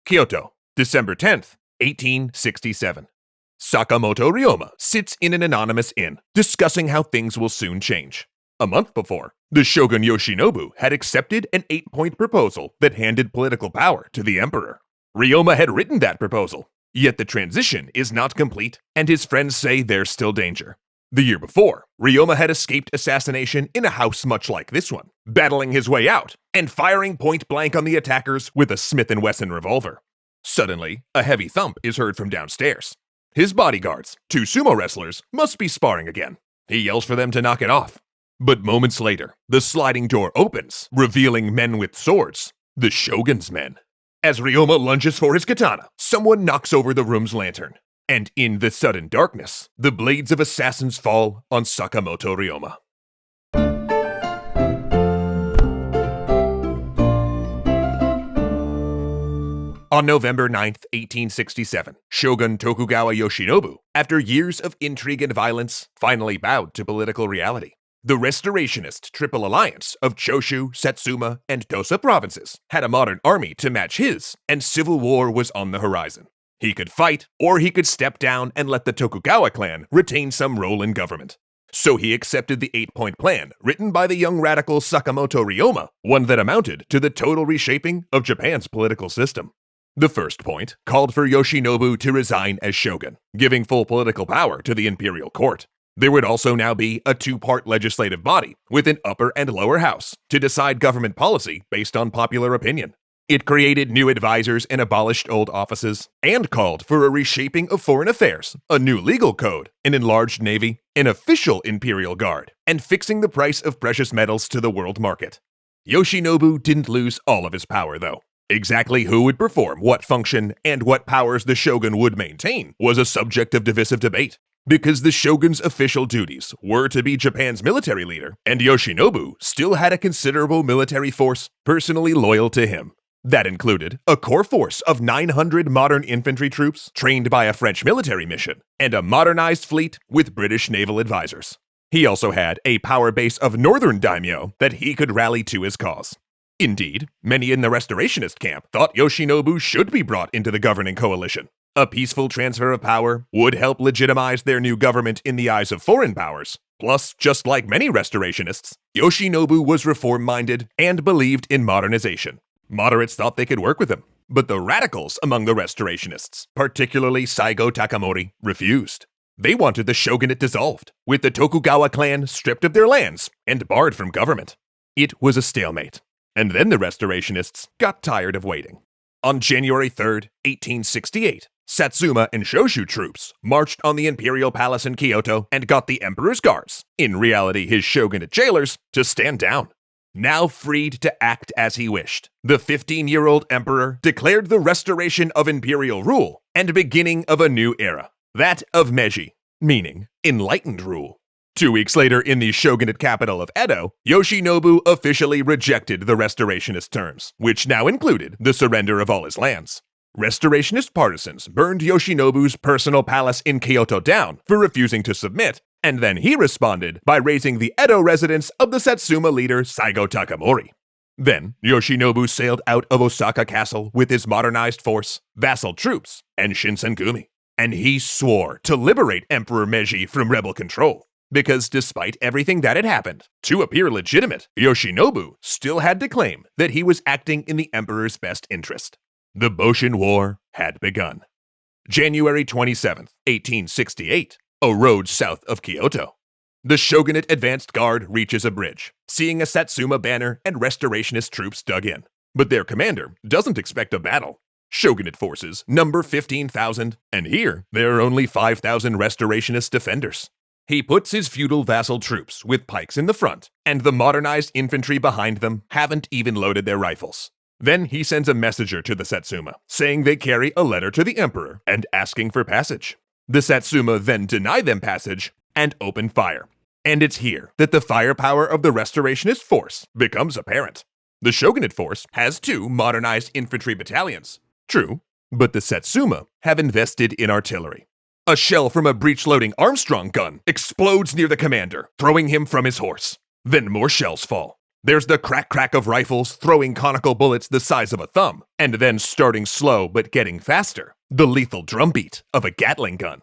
Kyoto, December 10th, 1867. Sakamoto Ryoma sits in an anonymous inn, discussing how things will soon change. A month before, the shogun Yoshinobu had accepted an 8-point proposal that handed political power to the emperor. Ryoma had written that proposal, yet the transition is not complete, and his friends say there's still danger. The year before, Ryoma had escaped assassination in a house much like this one, battling his way out and firing point blank on the attackers with a Smith & Wesson revolver. Suddenly, a heavy thump is heard from downstairs. His bodyguards, 2 sumo wrestlers, must be sparring again. He yells for them to knock it off. But moments later, the sliding door opens, revealing men with swords, the shogun's men. As Ryoma lunges for his katana, someone knocks over the room's lantern. And in the sudden darkness, the blades of assassins fall on Sakamoto Ryoma. On November 9th, 1867, Shogun Tokugawa Yoshinobu, after years of intrigue and violence, finally bowed to political reality. The Restorationist Triple Alliance of Choshu, Satsuma, and Tosa provinces had a modern army to match his, and civil war was on the horizon. He could fight, or he could step down and let the Tokugawa clan retain some role in government. So he accepted the 8-point plan written by the young radical Sakamoto Ryoma, one that amounted to the total reshaping of Japan's political system. The first point called for Yoshinobu to resign as shogun, giving full political power to the imperial court. There would also now be a 2-part legislative body with an upper and lower house to decide government policy based on popular opinion. It created new advisors and abolished old offices, and called for a reshaping of foreign affairs, a new legal code, an enlarged navy, an official imperial guard, and fixing the price of precious metals to the world market. Yoshinobu didn't lose all of his power, though. Exactly who would perform what function and what powers the shogun would maintain was a subject of divisive debate, because the shogun's official duties were to be Japan's military leader, and Yoshinobu still had a considerable military force personally loyal to him. That included a core force of 900 modern infantry troops trained by a French military mission, and a modernized fleet with British naval advisors. He also had a power base of northern daimyo that he could rally to his cause. Indeed, many in the Restorationist camp thought Yoshinobu should be brought into the governing coalition. A peaceful transfer of power would help legitimize their new government in the eyes of foreign powers. Plus, just like many Restorationists, Yoshinobu was reform-minded and believed in modernization. Moderates thought they could work with him, but the radicals among the Restorationists, particularly Saigo Takamori, refused. They wanted the shogunate dissolved, with the Tokugawa clan stripped of their lands and barred from government. It was a stalemate, and then the Restorationists got tired of waiting. On January 3rd, 1868, Satsuma and Shoshu troops marched on the imperial palace in Kyoto and got the emperor's guards, in reality his shogunate jailers, to stand down. Now freed to act as he wished, the 15-year-old emperor declared the restoration of imperial rule and beginning of a new era, that of Meiji, meaning enlightened rule. 2 weeks later, in the shogunate capital of Edo, Yoshinobu officially rejected the Restorationist terms, which now included the surrender of all his lands. Restorationist partisans burned Yoshinobu's personal palace in Kyoto down for refusing to submit, and then he responded by raising the Edo residence of the Satsuma leader Saigo Takamori. Then, Yoshinobu sailed out of Osaka Castle with his modernized force, vassal troops, and Shinsengumi. And he swore to liberate Emperor Meiji from rebel control. Because despite everything that had happened, to appear legitimate, Yoshinobu still had to claim that he was acting in the emperor's best interest. The Boshin War had begun. January 27th, 1868. A road south of Kyoto. The shogunate advanced guard reaches a bridge, seeing a Satsuma banner and Restorationist troops dug in. But their commander doesn't expect a battle. Shogunate forces number 15,000, and here there are only 5,000 Restorationist defenders. He puts his feudal vassal troops with pikes in the front, and the modernized infantry behind them haven't even loaded their rifles. Then he sends a messenger to the Satsuma, saying they carry a letter to the emperor and asking for passage. The Satsuma then deny them passage and open fire. And it's here that the firepower of the Restorationist force becomes apparent. The shogunate force has 2 modernized infantry battalions. True, but the Satsuma have invested in artillery. A shell from a breech-loading Armstrong gun explodes near the commander, throwing him from his horse. Then more shells fall. There's the crack-crack of rifles throwing conical bullets the size of a thumb, and then starting slow but getting faster, the lethal drumbeat of a Gatling gun.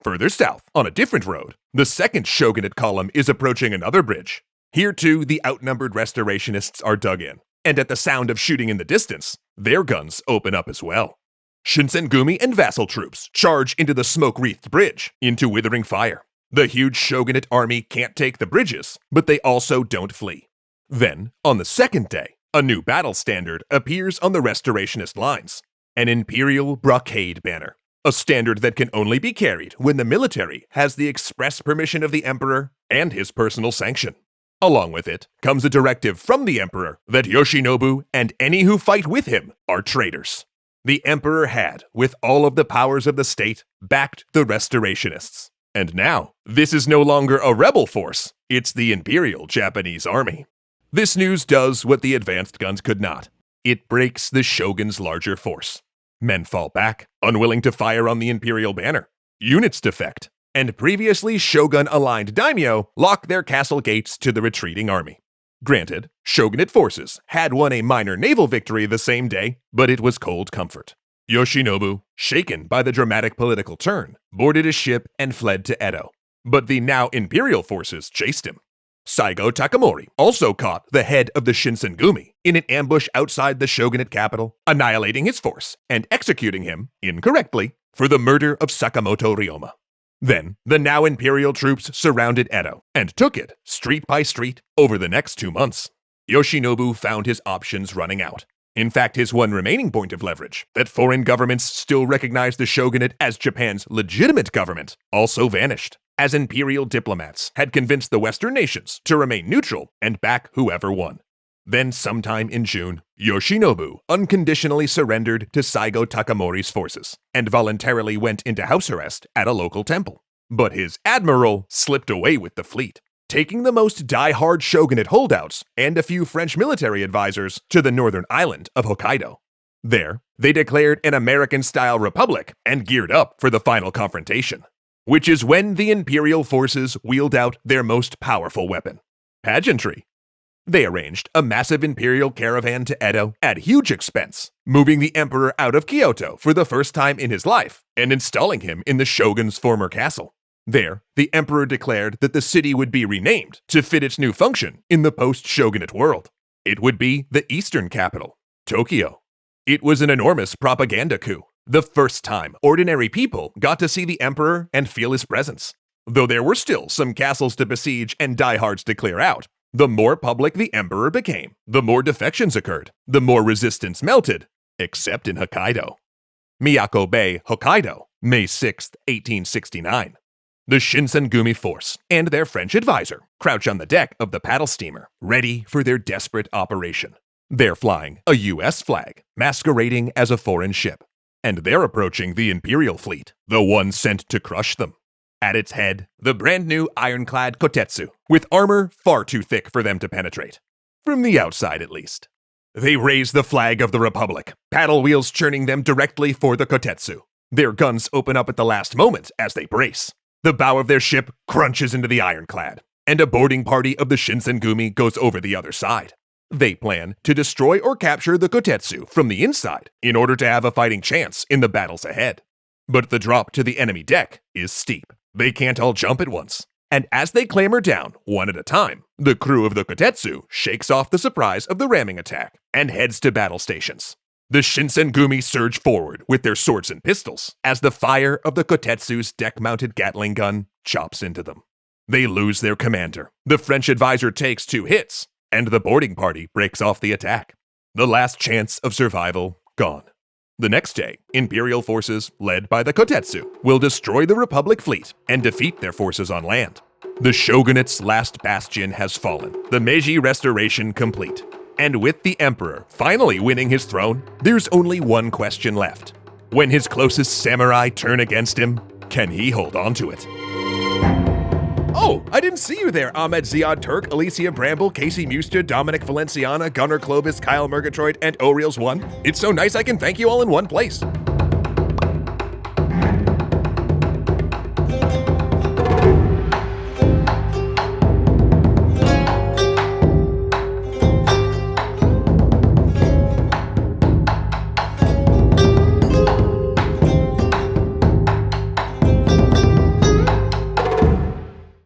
Further south, on a different road, the second shogunate column is approaching another bridge. Here too, the outnumbered restorationists are dug in, and at the sound of shooting in the distance, their guns open up as well. Shinsengumi and vassal troops charge into the smoke-wreathed bridge, into withering fire. The huge shogunate army can't take the bridges, but they also don't flee. Then, on the second day, a new battle standard appears on the restorationist lines, an imperial brocade banner, a standard that can only be carried when the military has the express permission of the emperor and his personal sanction. Along with it comes a directive from the emperor that Yoshinobu and any who fight with him are traitors. The emperor had, with all of the powers of the state, backed the restorationists. And now, this is no longer a rebel force, it's the imperial Japanese army. This news does what the advanced guns could not. It breaks the shogun's larger force. Men fall back, unwilling to fire on the imperial banner. Units defect, and previously shogun-aligned daimyo lock their castle gates to the retreating army. Granted, shogunate forces had won a minor naval victory the same day, but it was cold comfort. Yoshinobu, shaken by the dramatic political turn, boarded a ship and fled to Edo. But the now imperial forces chased him. Saigo Takamori also caught the head of the Shinsengumi in an ambush outside the shogunate capital, annihilating his force and executing him, incorrectly, for the murder of Sakamoto Ryoma. Then, the now imperial troops surrounded Edo and took it, street by street, over the next 2 months. Yoshinobu found his options running out. In fact, his one remaining point of leverage, that foreign governments still recognized the shogunate as Japan's legitimate government, also vanished, as imperial diplomats had convinced the Western nations to remain neutral and back whoever won. Then, sometime in June, Yoshinobu unconditionally surrendered to Saigo Takamori's forces and voluntarily went into house arrest at a local temple. But his admiral slipped away with the fleet, taking the most die-hard shogunate holdouts and a few French military advisors to the northern island of Hokkaido. There, they declared an American-style republic and geared up for the final confrontation, which is when the imperial forces wheeled out their most powerful weapon: pageantry. They arranged a massive imperial caravan to Edo at huge expense, moving the emperor out of Kyoto for the first time in his life and installing him in the shogun's former castle. There, the emperor declared that the city would be renamed to fit its new function in the post-shogunate world. It would be the eastern capital, Tokyo. It was an enormous propaganda coup, the first time ordinary people got to see the emperor and feel his presence. Though there were still some castles to besiege and diehards to clear out, the more public the emperor became, the more defections occurred, the more resistance melted, except in Hokkaido. Miyako Bay, Hokkaido, May 6, 1869. The Shinsengumi force and their French advisor crouch on the deck of the paddle steamer, ready for their desperate operation. They're flying a US flag, masquerading as a foreign ship. And they're approaching the imperial fleet, the one sent to crush them. At its head, the brand new ironclad kotetsu, with armor far too thick for them to penetrate. From the outside, at least. They raise the flag of the Republic, paddle wheels churning them directly for the kotetsu. Their guns open up at the last moment as they brace. The bow of their ship crunches into the ironclad, and a boarding party of the Shinsengumi goes over the other side. They plan to destroy or capture the kotetsu from the inside in order to have a fighting chance in the battles ahead. But the drop to the enemy deck is steep. They can't all jump at once. And as they clamber down, one at a time, the crew of the kotetsu shakes off the surprise of the ramming attack and heads to battle stations. The Shinsengumi surge forward with their swords and pistols as the fire of the kotetsu's deck-mounted Gatling gun chops into them. They lose their commander. The French advisor takes 2 hits, and the boarding party breaks off the attack. The last chance of survival gone. The next day, imperial forces, led by the kotetsu, will destroy the Republic fleet and defeat their forces on land. The shogunate's last bastion has fallen, the Meiji Restoration complete. And with the emperor finally winning his throne, there's only one question left. When his closest samurai turn against him, can he hold on to it? Oh, I didn't see you there, Ahmed Ziad Turk, Alicia Bramble, Casey Muster, Dominic Valenciana, Gunnar Clovis, Kyle Murgatroyd, and Oriels1. It's so nice I can thank you all in one place.